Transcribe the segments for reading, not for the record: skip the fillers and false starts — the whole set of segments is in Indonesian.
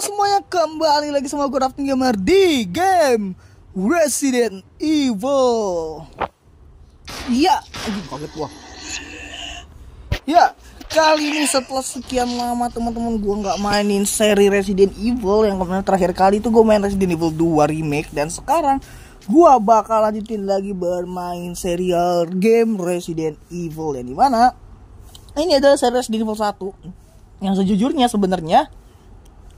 Halo semuanya, kembali lagi sama gue Rafting Gamer di game Resident Evil. Iya, kaget gua. Ya, kali ini setelah sekian lama teman-teman gue nggak mainin seri Resident Evil. Yang kemarin terakhir kali itu gue main Resident Evil 2 Remake. Dan sekarang gue bakal lanjutin lagi bermain serial game Resident Evil. Yang dimana ini adalah seri Resident Evil 1. Yang sejujurnya sebenarnya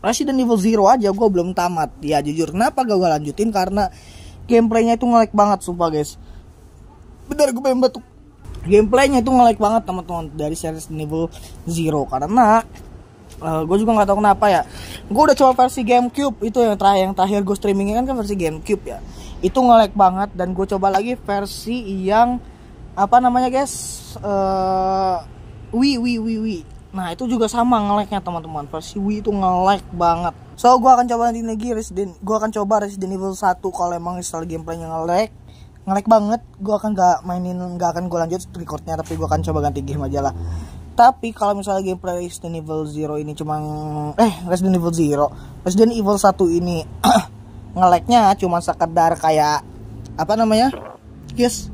Resident Evil Zero aja gue belum tamat. Ya jujur, kenapa gue lanjutin? Karena gameplaynya itu nge-lag banget sumpah guys. Bentar gue pengen batuk. Gameplaynya itu nge-lag banget teman-teman dari Resident Evil Zero. Karena gue juga nggak tahu kenapa ya. Gue udah coba versi GameCube. Itu yang terakhir gue streamingnya kan versi GameCube ya. Itu nge-lag banget. Dan gue coba lagi versi yang apa namanya guys, Wii. Nah itu juga sama nge-lagnya teman-teman. Versi Wii itu nge-lag banget. So gue akan coba nanti lagi Resident Evil 1. Kalau emang install gameplaynya nge-lag banget, gue akan gak akan gue lanjut recordnya, tapi gue akan coba ganti game aja lah. Tapi kalau misalnya gameplay Resident Evil Zero ini Resident Evil 1 ini nge-lagnya cuma sekedar kayak apa namanya guys,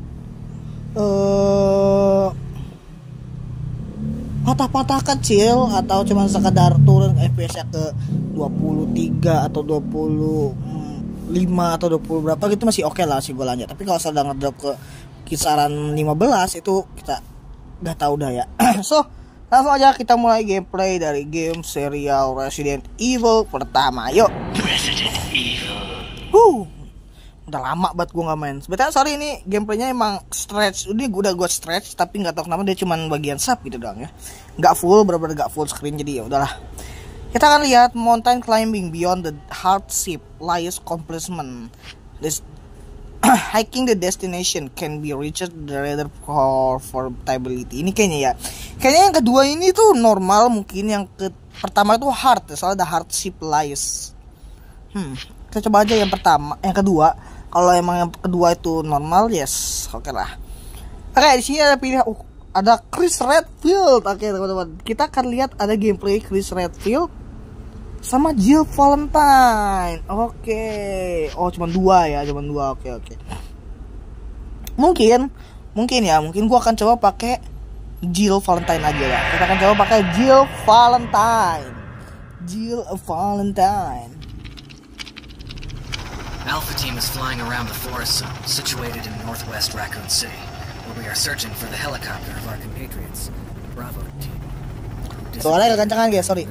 patah-patah kecil atau cuma sekedar turun FPS-nya ke 23 atau 25 atau 20 berapa gitu masih oke lah sih gue lanjut. Tapi kalau sedang ngedrop ke kisaran 15 itu kita nggak tahu dah ya. So langsung aja kita mulai gameplay dari game serial Resident Evil pertama. Yuk. Resident Evil. Udah lama banget gue nggak main. Sebetulnya sorry ini gameplaynya emang stretch. Ini udah gue stretch tapi nggak tahu kenapa dia cuman bagian sub gitu doang ya. Nggak full, bener-bener nggak full screen, jadi ya udahlah. Kita akan lihat mountain climbing beyond the hardship lies accomplishment. This hiking the destination can be reached rather portability. Ini kayaknya ya. Kayaknya yang kedua ini tuh normal, mungkin yang pertama itu hard ya, soalnya the hardship lies. Kita coba aja yang pertama, yang kedua. Kalau emang yang kedua itu normal, yes, oke lah. Oke, di sini ada pilihan, ada Chris Redfield. Oke teman-teman, kita akan lihat ada gameplay Chris Redfield sama Jill Valentine. Oke, oh cuma dua. Oke. Mungkin gua akan coba pakai Jill Valentine aja ya. Kita akan coba pakai Jill Valentine. Alpha team is flying around the forest zone situated in northwest Raccoon City, where we are searching for the helicopter of our compatriots, Bravo team. Soalnya kegancangan guys, sorry.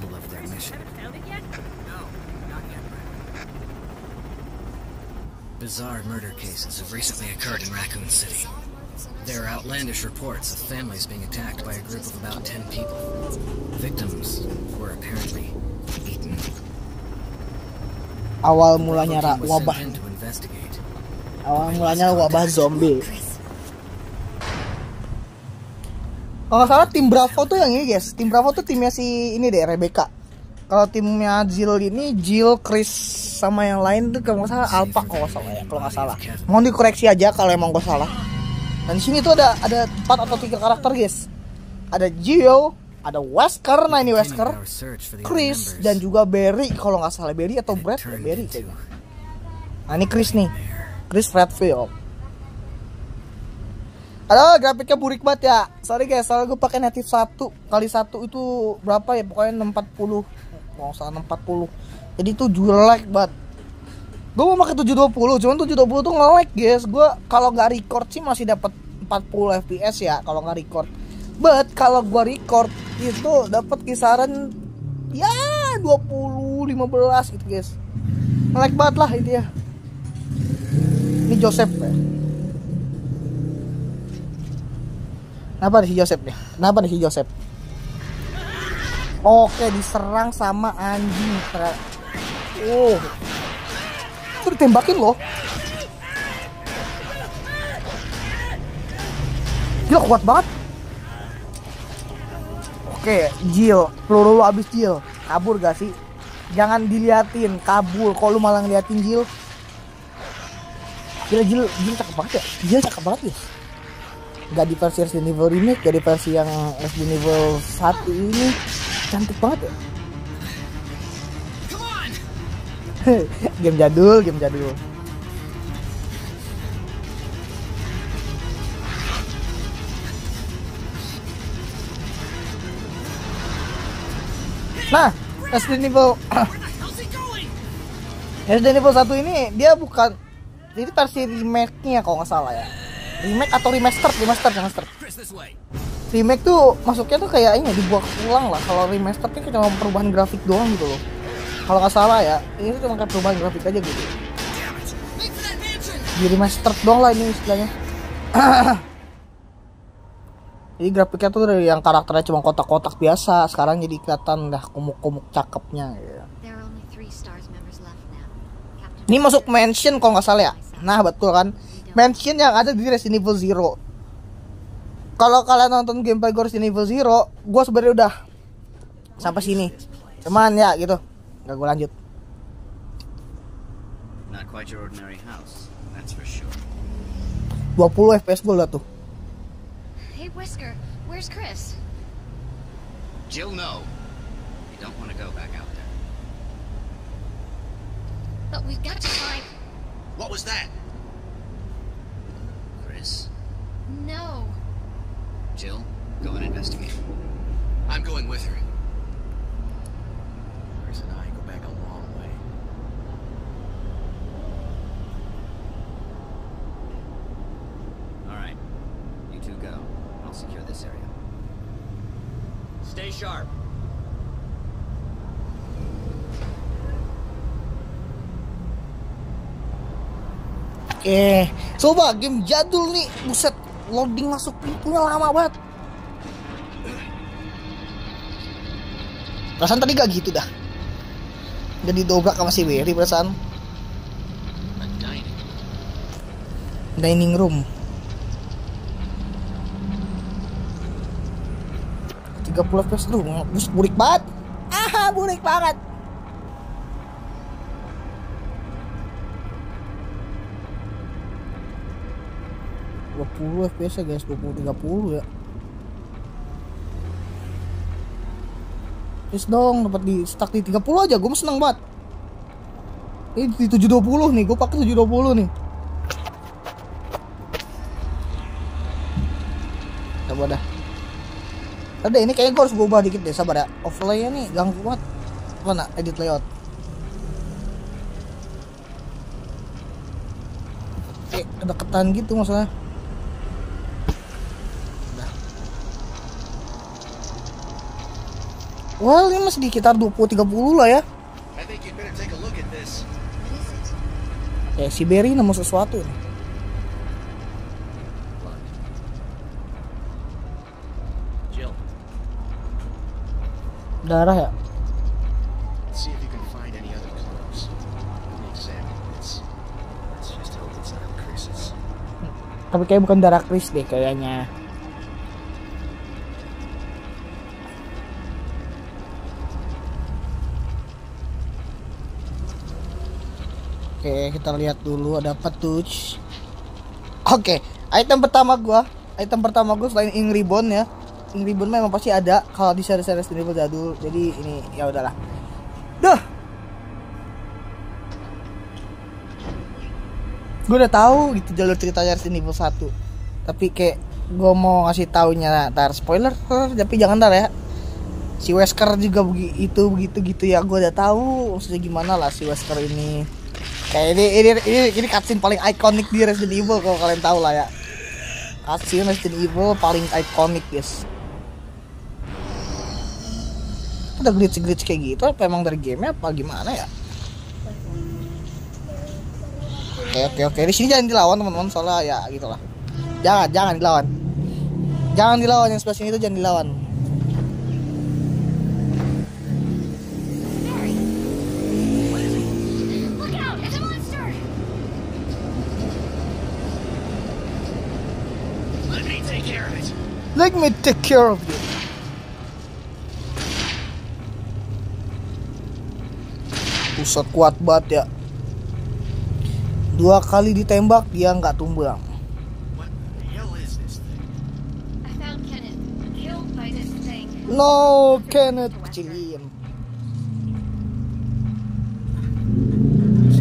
Bizarre murder cases have recently occurred in Raccoon City. There are outlandish reports of families being attacked by a group of about 10 people. Victims were apparently eaten. Awal mulanya wabah zombie. Kalau nggak salah tim Bravo tuh yang ini guys. Tim Bravo tuh timnya si ini deh, Rebecca. Kalau timnya Jill ini Jill, Chris sama yang lain tuh kalau nggak salah Alpha kalau nggak salah. Mohon dikoreksi aja kalau emang gue salah. Dan di sini tuh ada 4 atau 3 karakter guys. Ada Jill, ada Wesker, nah ini Wesker, Chris, dan juga Barry kalau nggak salah. Barry atau Brad ya? Barry kayaknya. Nah ini Chris nih, Chris Redfield. Aduh grafiknya burik banget ya. Sorry guys, soalnya gue pakai native 1x1 itu berapa ya, pokoknya 640. Kalau salah 640. Jadi itu jelek banget. Gue mau pakai 720, cuman 720 tuh nge-lag guys. Gue kalau nggak record sih masih dapat 40 fps ya kalau nggak record. But kalau gua record itu dapat kisaran ya 20, 15 gitu guys. Nge-lag banget lah itu ya. Ini Joseph ya. Kenapa nih si Joseph? Oke, diserang sama anjing. Itu ditembakin loh. Gila kuat banget. Oke, Jill, peluru lu abis Jill. Kabur gak sih? Jangan diliatin, kabur. Kok lu malah ngeliatin Jill? Gila, Jill cakep banget ya. Jill cakep banget ya. Gak di versi Resident Evil Remake, gak di versi yang Resident Evil 1 ini. Cantik banget ya. Game jadul, game jadul. Nah, Resident Evil Resident Evil 1 ini dia bukan, ini versi remake-nya kalau nggak salah ya. Remake atau remaster. Remake tuh masuknya tuh kayak ini dibuat ulang lah. Kalau remaster kan cuma perubahan grafik doang gitu loh. Kalau nggak salah ya, ini tuh cuma kayak perubahan grafik aja gitu. Di remaster doang lah ini istilahnya. Jadi grafiknya tuh dari yang karakternya cuma kotak-kotak biasa, sekarang jadi kelihatan dah kumuk-kumuk cakepnya gitu. Ini masuk mansion kalau nggak salah ya. Nah betul kan, mansion yang ada di Resident Evil Zero. Kalau kalian nonton gameplay gue Resident Evil Zero, gue sebenarnya udah sampai sini. Cuman ya gitu, nggak gue lanjut. Not quite your ordinary house, that's for sure. 20 FPS gue lah tuh. Hey Whisker, where's Chris? Jill, no. You don't want to go back out there. But we've got to find... What was that? Chris? No. Jill, go and investigate. I'm going with her. Chris and I go back a long way. All right, you two go. I'll secure this area. Stay sharp. Oke, coba game jadul nih, buset, loading masuk pintunya lama banget. Perasaan tadi gak gitu dah. Udah didobrak sama si Berry perasaan. Dining room. 30 FPS tuh, burik banget. Ah, burik banget. FPS ya guys, 20-30 ya. Please dong, dapat di stuck di 30 aja, gue seneng banget. Ini di 720 nih, gue pakai 720 nih. Coba dah. Ada ini kayaknya gue harus ubah dikit deh, sabar ya. Overlay-nya nih ganggu banget. Mana edit layout? Kedekatan gitu masalah. Well, ini masih di sekitar 20-30 lah ya. Si Berry nemu sesuatu nih. Jill. Darah ya? See if you can find any other clues. Examine this. Let's just hope it's not Chris's. Tapi kayak bukan darah Chris deh kayaknya. Oke, kita lihat dulu ada apa tuh. Oke, item pertama gua selain ink ribbon ya. Ink ribbon memang pasti ada kalau di seri-seri Resident Evil jadul. Jadi ini ya udahlah. Duh. Gue udah tahu gitu jalur ceritanya Resident Evil 1. Tapi kayak gue mau ngasih taunya ntar spoiler, tapi jangan ntar ya. Si Wesker juga begitu gitu ya. Gue udah tahu maksudnya gimana lah si Wesker ini. Kayak ini cutscene paling ikonik di Resident Evil kalau kalian tahu lah ya. Cutscene Resident Evil paling ikonik guys. Ada glitch kayak gitu apa emang dari game apa gimana ya? Oke. Di sini jangan dilawan teman-teman soalnya ya gitulah. Jangan dilawan. Jangan dilawan yang sebelah sini itu jangan dilawan. Let me take care of you. Pusat kuat banget ya. 2 kali ditembak dia nggak tumbang. No, Kenneth kecilin.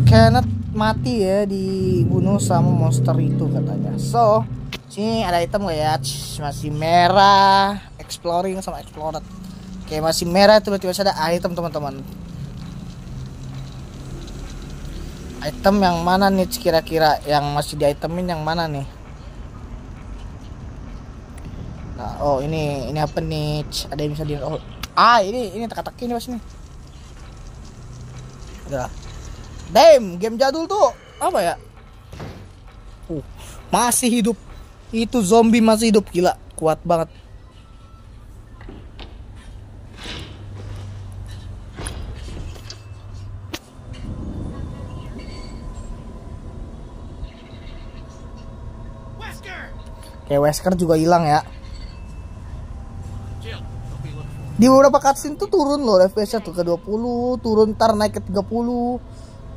Kenneth mati ya, dibunuh sama monster itu katanya. So sini ada item gak ya? Masih merah, exploring sama explored. Oke, masih merah, tiba-tiba ada item teman-teman. Item yang mana nih kira-kira yang masih di itemin yang mana nih? Nah, oh ini apa nih? Ada yang bisa di ini teka-teki nih Mas nih. Udah. Damn, game jadul tuh apa ya? Masih hidup. Itu zombie masih hidup, gila, kuat banget. Kayak Wesker juga hilang ya. Di beberapa cutscene tuh turun loh FPS-nya tuh ke 20, turun ntar naik ke 30,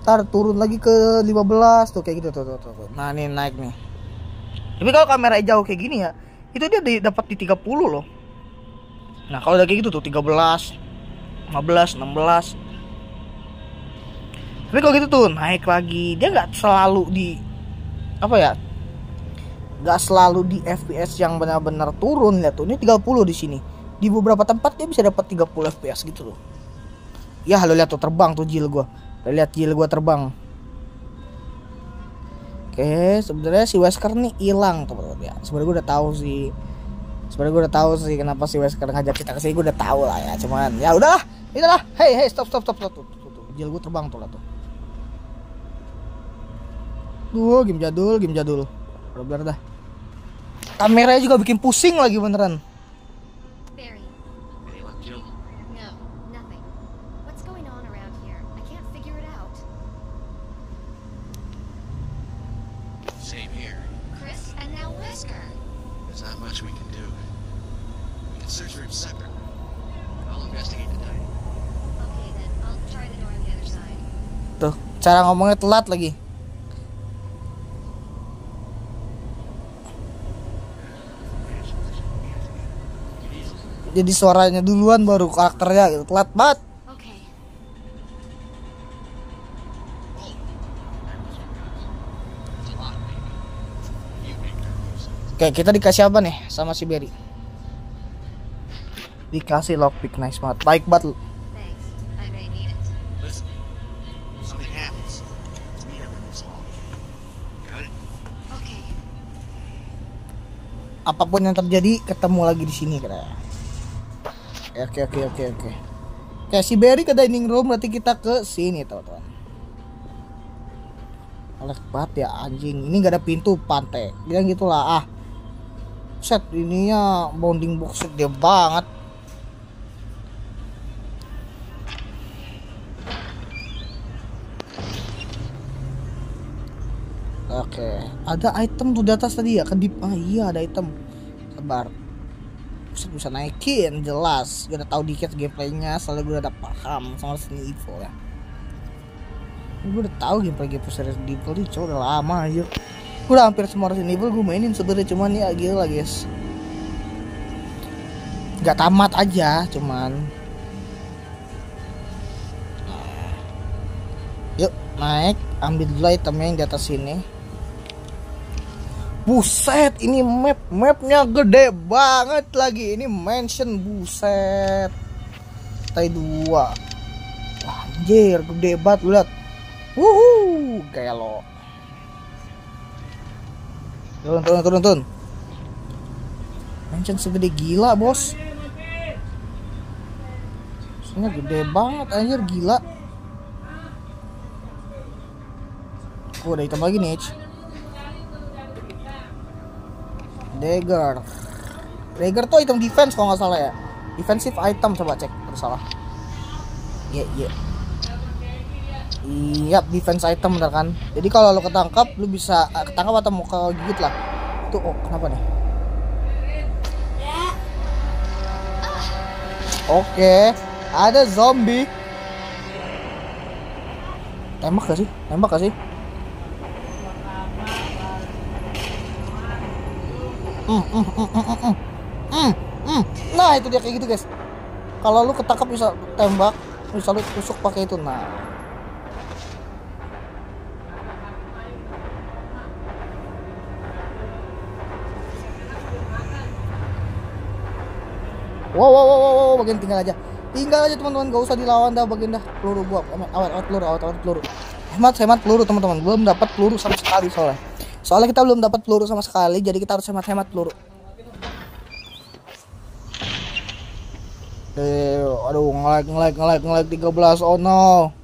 ntar turun lagi ke 15 tuh kayak gitu tuh. Nah, ini naik nih. Tapi kalau kamera jauh kayak gini ya, itu dia dapat di 30 loh. Nah, kalau udah kayak gitu tuh 13, 15, 16. Tapi kalau gitu tuh naik lagi. Dia nggak selalu di apa ya? Nggak selalu di FPS yang benar-benar turun. Lihat tuh, ini 30 di sini. Di beberapa tempat dia bisa dapat 30 FPS gitu loh. Ya, lo lihat tuh terbang tuh jil gua. Lo lihat jil gua terbang. Oke, sebenarnya si Wesker nih hilang teman-teman ya. Sebenarnya gue udah tahu sih kenapa si Wesker ngajak kita ke sini. Gue udah tahu lah ya. Cuman ya udahlah, itulah. Hey, stop. Tuh. Jil gue terbang tuh lah tuh. Duh, game jadul. Bener dah. Kameranya juga bikin pusing lagi beneran. Barry. No, nothing. What's going on around here? I can't figure it out. Same here. Chris and now Wesker. There's not much we can do. We can search for him separately. I'll investigate the dining. Okay then, I'll try the door on the other side. Tuh, cara ngomongnya telat lagi. Jadi suaranya duluan baru karakternya gitu. Telat banget. Okay. Oke, kita dikasih apa nih sama si Barry? Dikasih lockpick, nice banget. Baik banget. Thanks. I may need it. Listen, something happens. Meet up in this hall. Got it? Okay. Apapun yang terjadi, ketemu lagi di sini kira. Oke. Oke, si Barry ke dining room, berarti kita ke sini teman-teman. Oleh banget ya anjing. Ini gak ada pintu, pantai. Bilang gitulah. Set ininya bounding box gede banget. Oke, ada item tuh di atas tadi ya, kedip. Iya ada item. Sabar. Bisa naikin jelas. Gue udah tahu dikit gameplaynya, soalnya gue udah paham sama Resident Evil ya. Gue udah tahu gameplay Resident Evil ini udah lama aja. Gue udah hampir semua Resident Evil gue mainin sebenarnya, cuman ya gila guys. Gak tamat aja cuman. Yuk naik, ambil dulu itemnya yang di atas sini. Buset, ini mapnya gede banget lagi. Ini mansion, buset. Tai 2. Wah, anjir, gede banget lu lihat. Wuhu, kayak lo. Turun. Mansion segede gila, bos. Maksudnya gede banget, anjir, gila. Oh, ada item lagi nih. Dagger tuh item defense kalau nggak salah ya. Defensive item, coba cek kalau salah. Iya. Iya, defense item bener kan. Jadi kalau lo ketangkap, lo bisa ketangkap atau mau gigit lah. Tuh, oh kenapa nih? Oke, ada zombie. Nembak gak sih? Nah itu dia kayak gitu guys. Kalau lu ketangkap bisa tembak, bisa lu tusuk pakai itu. Nah Wow, bagian tinggal aja teman-teman, gak usah dilawan dah bagian dah. Peluru gua, awet peluru. Hemat peluru teman-teman, belum dapat peluru sama sekali soalnya kita belum dapat peluru sama sekali, jadi kita harus hemat peluru. Aduh, ngelag 13, oh no.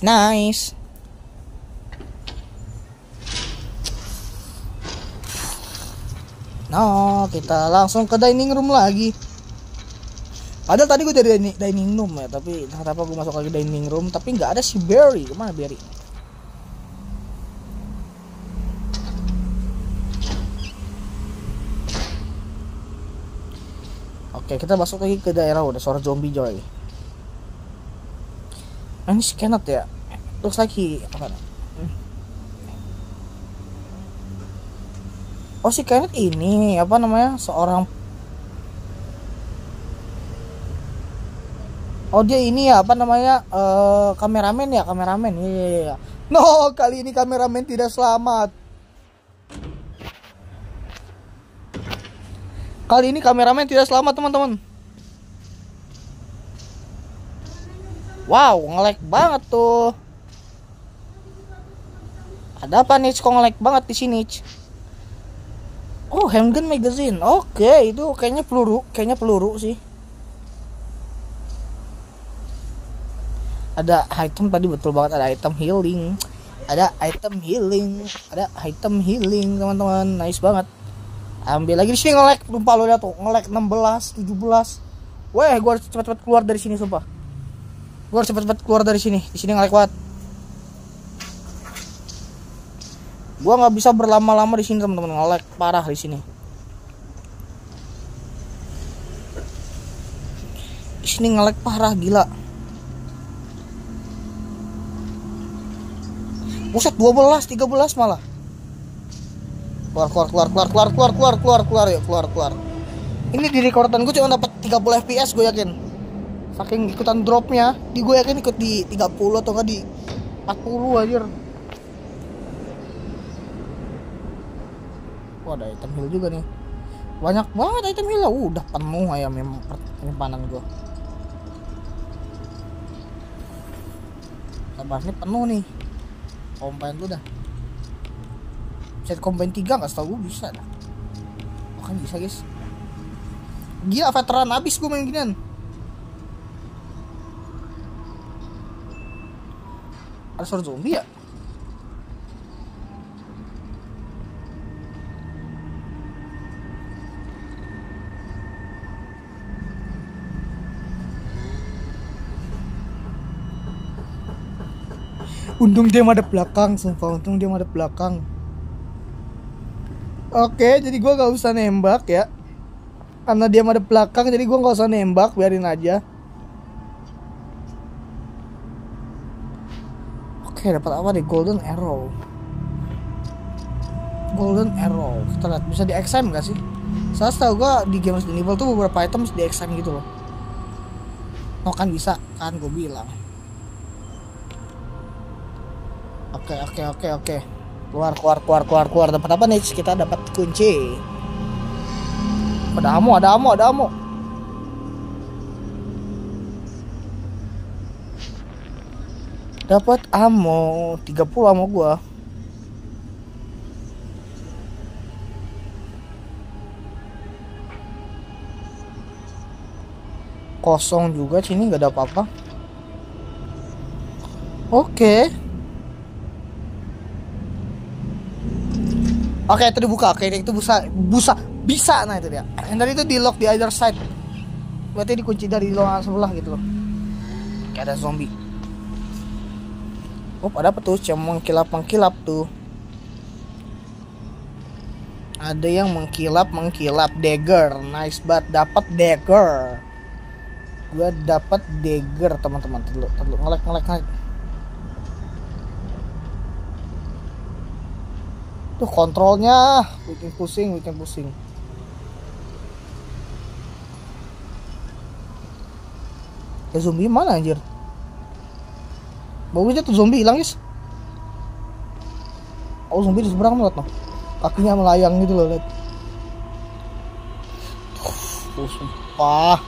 Nice. No, kita langsung ke dining room lagi. Padahal tadi gue dari dining room ya, tapi kenapa gue masuk lagi dining room tapi nggak ada si Barry. Kemana Barry? Oke, kita masuk lagi ke daerah udah suara zombie joy. Ini si Kenneth ya. Looks like apa? Oh, si Kenneth ini apa namanya? Seorang. Oh, dia ini ya apa namanya? Kameramen ya. Iya. No, kali ini kameramen tidak selamat. Teman-teman. Wow, nge-lag banget tuh. Ada apa nih? Kok nge-lag banget di sini? Oh, handgun magazine. Oke, itu kayaknya peluru sih. Ada item tadi, betul banget, ada item healing. Ada item healing, teman-teman. Nice banget. Ambil lagi di sini, nge-lag. Lupa lo lihat tuh, nge-lag 16, 17. Weh, gua harus cepat-cepat keluar dari sini sumpah. Di sini nge-lag banget. Gua nggak bisa berlama-lama di sini teman-teman, nge-lag parah di sini. Di sini nge-lag parah gila. Buset, 12, 13 malah. Keluar. Ini di recordan gue cuma dapat 30 fps gue yakin. Saking ikutan dropnya, gue yakin ikut di 30 atau enggak di 40 anjir. Wah, ada item heal juga nih. Banyak banget item heal. Udah penuh ayam penyimpanan gue. Sabar, ini penuh nih. Combine dulu dah. Bisa combine 3 nggak? Setahu gue bisa dah. Oh, kan bisa guys. Gila, veteran abis gue main ginian. Ada suara zombie ya? Untung dia madep belakang, sumpah. Oke, jadi gue gak usah nembak ya. Karena dia madep belakang, jadi gue gak usah nembak, biarin aja. Oke, dapat apa nih? Golden arrow. Kita lihat, bisa di XM gak sih? Saya tahu gue di Game Resident Evil tuh beberapa item di XM gitu loh. Oh kan bisa, kan gue bilang. Oke. Keluar. Dapat apa nih? Kita dapat kunci. Ada ammo. Dapat ammo 30 ammo gua. Kosong juga sini, nggak ada apa-apa. Oke, itu dibuka. Oke, itu bisa. Nah, itu dia. Yang tadi itu di lock di other side. Berarti dikunci dari luar sebelah gitu loh. Kayak ada zombie. Oh, ada apa tuh? Cuma mengkilap tuh. Ada yang mengkilap. Dagger. Nice banget, dapat dagger. Gua dapat dagger, teman-teman. Terlalu ngelek. Tuh kontrolnya bikin pusing. Ya zombie mana anjir? Baunya tuh zombie hilang guys. Oh, zombie di seberang lihat noh. Kakinya melayang gitu loh, lihat. Tuh, sumpah.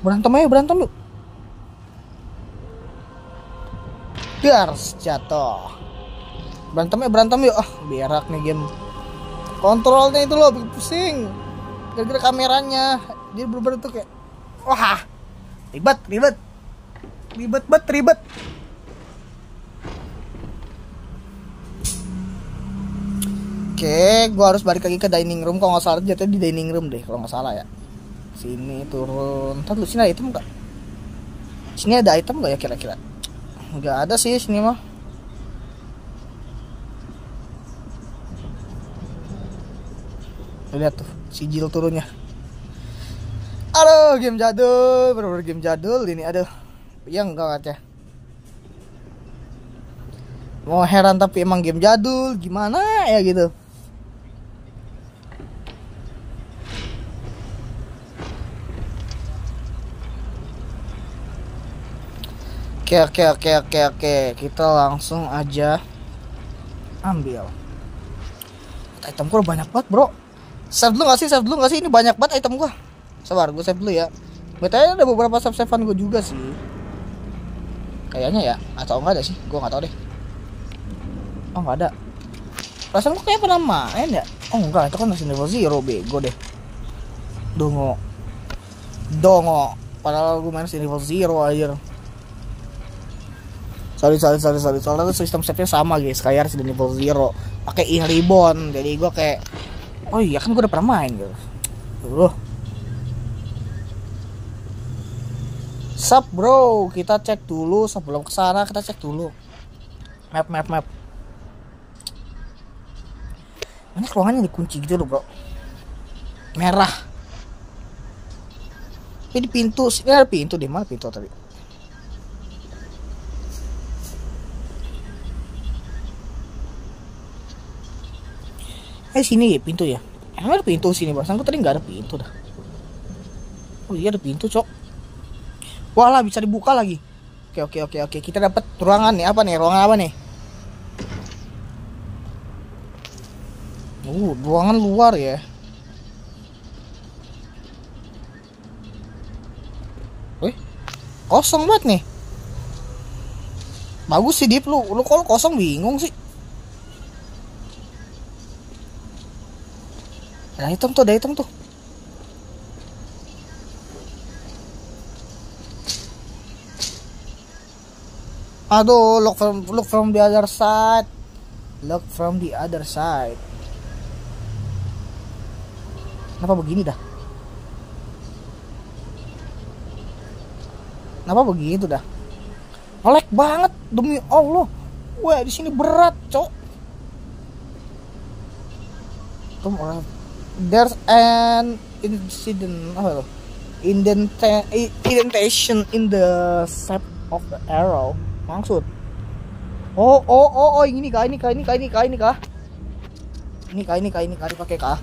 Berantem yuk. Biar jatuh. Berantem yuk. Ah, berak nih game. Kontrolnya itu loh bikin pusing. Gara-gara kameranya. Dia bener-bener tuh kayak wah, ribet. Oke, gua harus balik lagi ke dining room. Kalau nggak salah jatuh di dining room deh, kalau nggak salah ya. Sini turun. Ntar dulu, sini ada item nggak? Sini ada item nggak ya kira-kira? Nggak ada sih sini mah. Lihat tuh sijil turunnya. Aduh, game jadul, bener-bener game jadul ini. Aduh, ya enggak ya. Mau heran tapi emang game jadul, gimana ya gitu. Oke. Kita langsung aja ambil. Item gua banyak banget, bro. Save dulu gak sih? Ini banyak banget item gua. Sabar, gue save dulu ya. Betulnya ada beberapa save-savean gue juga sih. Kayaknya ya, atau enggak ada sih, gue nggak tahu deh. Oh, nggak ada. Perasaan gue kayak pernah main ya. Oh enggak, itu kan masih level 0, bego deh. Dongo. Padahal gue main level 0 aja. Sorry. Soalnya sistem save-nya sama guys, kayak Resident Evil 0. Pakai in-ribbon. Jadi gue kayak oh iya kan gue udah pernah main gitu. Sup bro, kita cek dulu sebelum kesana, kita cek dulu map. Ini ruangannya dikunci gitu loh bro, merah. Ini pintu, ini ada pintu deh, mana pintu tadi? Sini ya pintu ya. Emang ada pintu sini, barusan gue tadi nggak ada pintu dah. Oh iya ada pintu cok. Wah lah, bisa dibuka lagi. Oke. Kita dapat ruangan nih. Apa nih? Ruangan apa nih? Ruangan luar ya. Kosong banget nih. Bagus sih Dip, lu kalau kosong bingung sih. Ada item tuh. Aduh, look from the other side. Kenapa begini dah? Ngelag banget demi Allah. Wah, di sini berat, cok. There's an indentation in the shape of the arrow. Maksud? Oh, ini kah? Ini dipakai kah?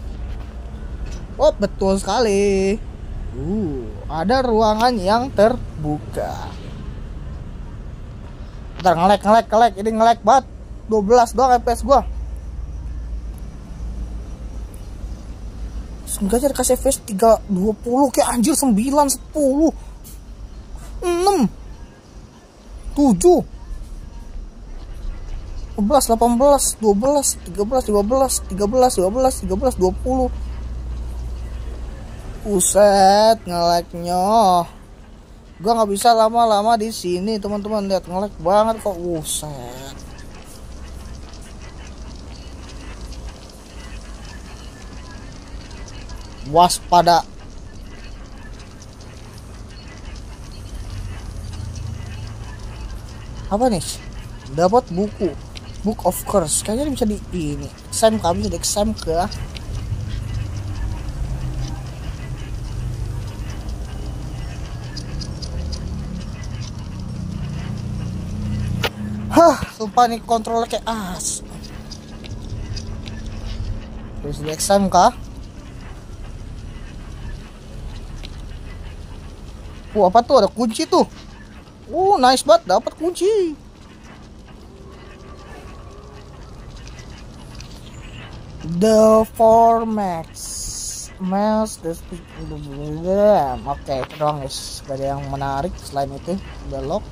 Oh, betul sekali. Ada ruangan yang terbuka. Bentar, ngelag. Ini ngelag banget. 12 doang FPS gua. Enggak aja dikasih FPS 320 kayak anjir 9, 10 6 7 11, 18, 12, 13, 15, 20. Buset, nge-lag-nya. Gua nggak bisa lama-lama di sini, teman-teman. Lihat nge-lag banget kok. Buset. Waspada. Apa nih? Dapat buku. Book of Curse. Kayaknya bisa di ini. Exam kami bisa exam ke. Sumpah nih kontrolnya kayak as. Terus di exam kah? Apa tuh, ada kunci tuh. Nice banget, dapat kunci. The 4 Max the oke, itu doang guys, gak ada yang menarik selain itu. Udah lock.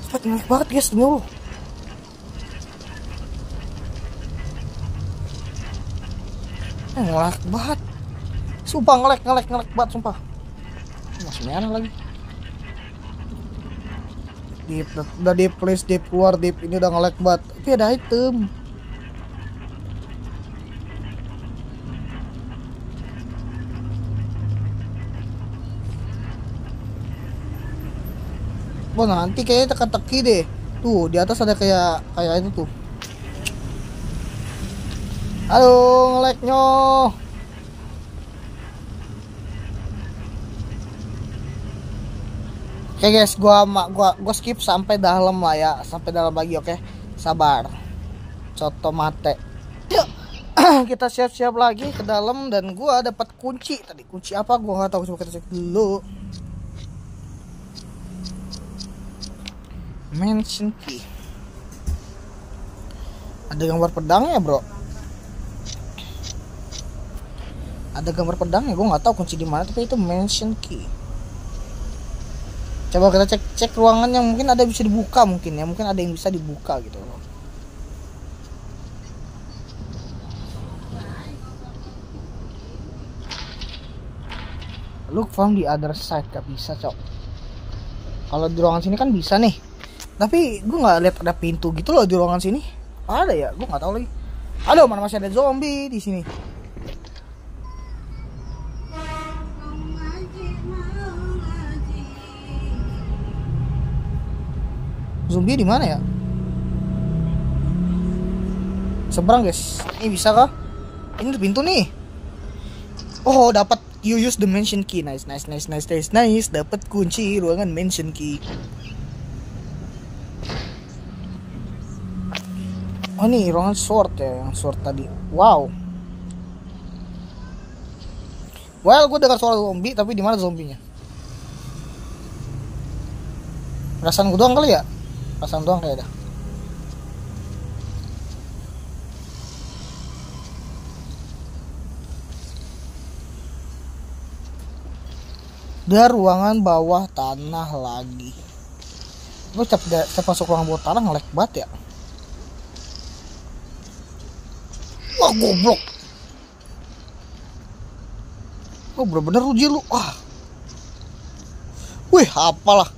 Cepet ngelag banget guys, demi Allah. Ngelag banget, sumpah ngelag banget sumpah. Masih merah lagi. Deep, udah deep, please deep, keluar deep. Ini udah ngelag banget, tapi ada item. Wah, nanti kayaknya teka-teki deh. Tuh, di atas ada kayak itu tuh. Aduh, nge-lag-nya. Oke guys, gua skip sampai dalam lah ya, sampai dalam lagi, oke. Sabar. Coto mate. Yuk. Kita siap-siap lagi ke dalam dan gua dapat kunci. Tadi kunci apa gua nggak tahu, coba kita cek dulu. Mansion key. Ada gambar pedangnya, bro. Ada gambar pedangnya, gue nggak tahu kunci di mana, tapi itu mansion key. Coba kita cek ruangan yang mungkin ada bisa dibuka, mungkin ada yang bisa dibuka gitu. Look from the other side, gak bisa, cok. Kalau di ruangan sini kan bisa nih, tapi gue nggak lihat ada pintu gitu loh di ruangan sini. Ada ya, gue nggak tahu lagi. Aduh, mana masih ada zombie di sini. Zombie di mana ya? Seberang guys. Ini bisa kah? Ini ada pintu nih. Oh, dapat. You use the mansion key. Nice. Dapat kunci ruangan mansion key. Oh, ini ruangan sword ya, yang sword tadi. Wow. Well, gue dengar suara zombie, tapi di mana zombinya? Perasaan gue doang kali ya? Perasaan doang kayak ada. Dia ruangan bawah tanah lagi. Gue setiap masuk ruangan bawah tanah nge-lag banget ya. Wah, goblok. Oh, bener-bener uji lu. Wah. Wih, apalah.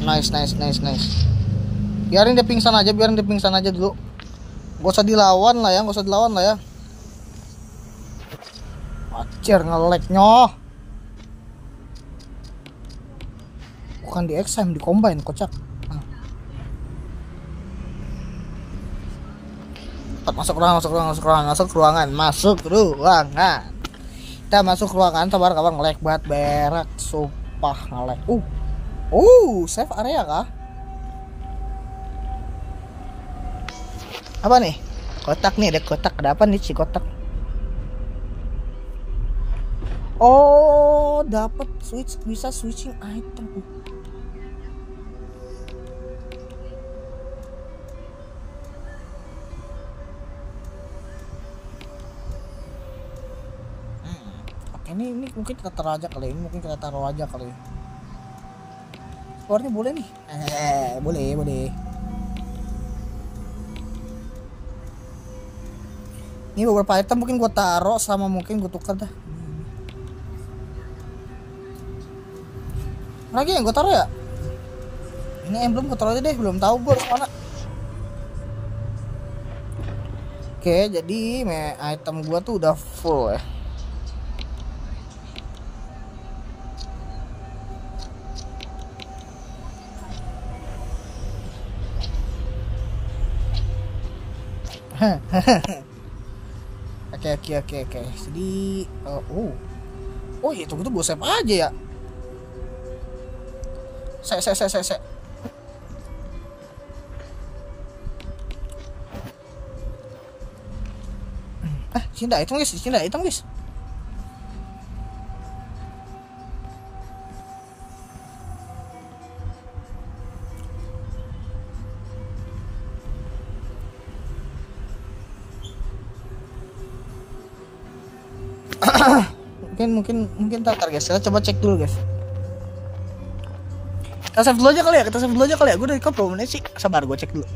Nice. Biarin dia pingsan aja dulu. Gak usah dilawan lah ya. Anjir, nge-lag-nya. Bukan di exam, di combine, kocak. Masuk ruangan. Kita masuk ruangan, sabar kawan, nge-lag banget, berak, sumpah nge-lag. Save area kah? Apa nih? Kotak nih, ada kotak. Ada apa nih si kotak? Oh, dapat bisa switching item. Oke, ini mungkin kita taruh aja kali. Keluarnya boleh nih. Boleh. Ini beberapa item mungkin gue taruh sama mungkin gue tukar dah. Lagi yang gue taruh ya? Ini emblem gue taruh aja deh, belum tahu gue harus mana. Oke, jadi item gue tuh udah full ya. Oke. Jadi oh itu gue save aja ya. Saya. Cinta hitam guys. mungkin ntar guys, kita coba cek dulu guys. Kita save dulu aja kali ya, gue udah berapa menit sih, sabar gue cek dulu.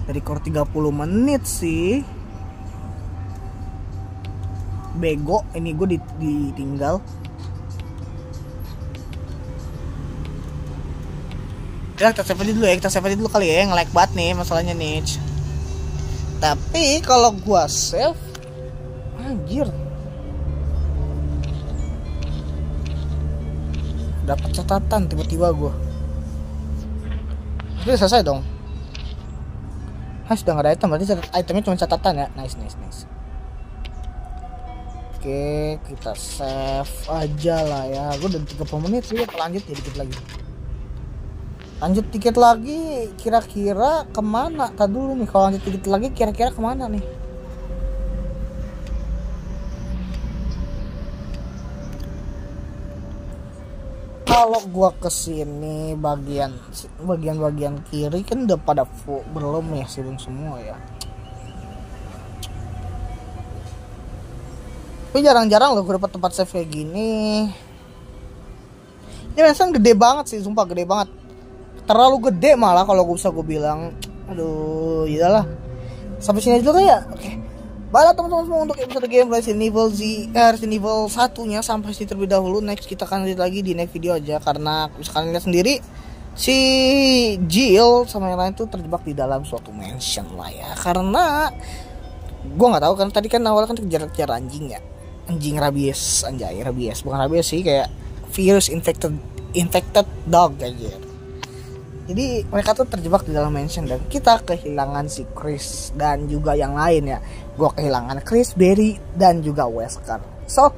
Dari core 30 menit sih. Bego, ini gue ditinggal. Ya kita save dulu kali ya, nge-lag banget nih masalahnya nih. Tapi kalau gua save, anjir, dapat catatan tiba-tiba gua. Udah selesai dong. Sudah nggak ada item, berarti itemnya cuma catatan ya. Nice. Oke, kita save aja lah ya. Gua udah 30 menit sih, lanjut ya dikit lagi. Lanjut dikit lagi, kira-kira kemana? Tadi dulu nih, kalau lanjut dikit lagi kira-kira kemana nih? Kalau gua kesini bagian kiri kan udah pada full, belum ya, belum semua ya. Tapi jarang-jarang loh gue dapat tempat save kayak gini. Ini memang gede banget sih, sumpah gede banget. Terlalu gede malah kalau gue bilang. Aduh, iyalah. Sampai sini aja ya. Oke. Baiklah teman-teman semua, untuk episode gameplay Resident Evil 1-nya sampai sini terlebih dahulu. Next kita akan lihat lagi di next video aja, karena bisa kalian lihat sendiri si Jill sama yang lain tuh terjebak di dalam suatu mansion lah ya. Karena gue nggak tahu kan, tadi kan awalnya kan kejar-kejar anjing ya. Anjing rabies, bukan rabies sih, kayak virus infected dog aja. Jadi mereka tuh terjebak di dalam mansion dan kita kehilangan si Chris dan juga yang lain ya. Gue kehilangan Chris, Barry dan juga Wesker. So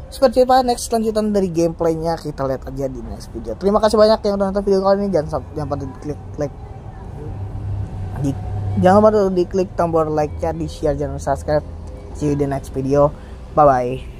seperti apa next lanjutan dari gameplaynya, kita lihat aja di next video. Terima kasih banyak yang udah nonton video kali ini. Jangan lupa diklik tombol like-nya, di share, jangan lupa subscribe. See you di next video. Bye bye.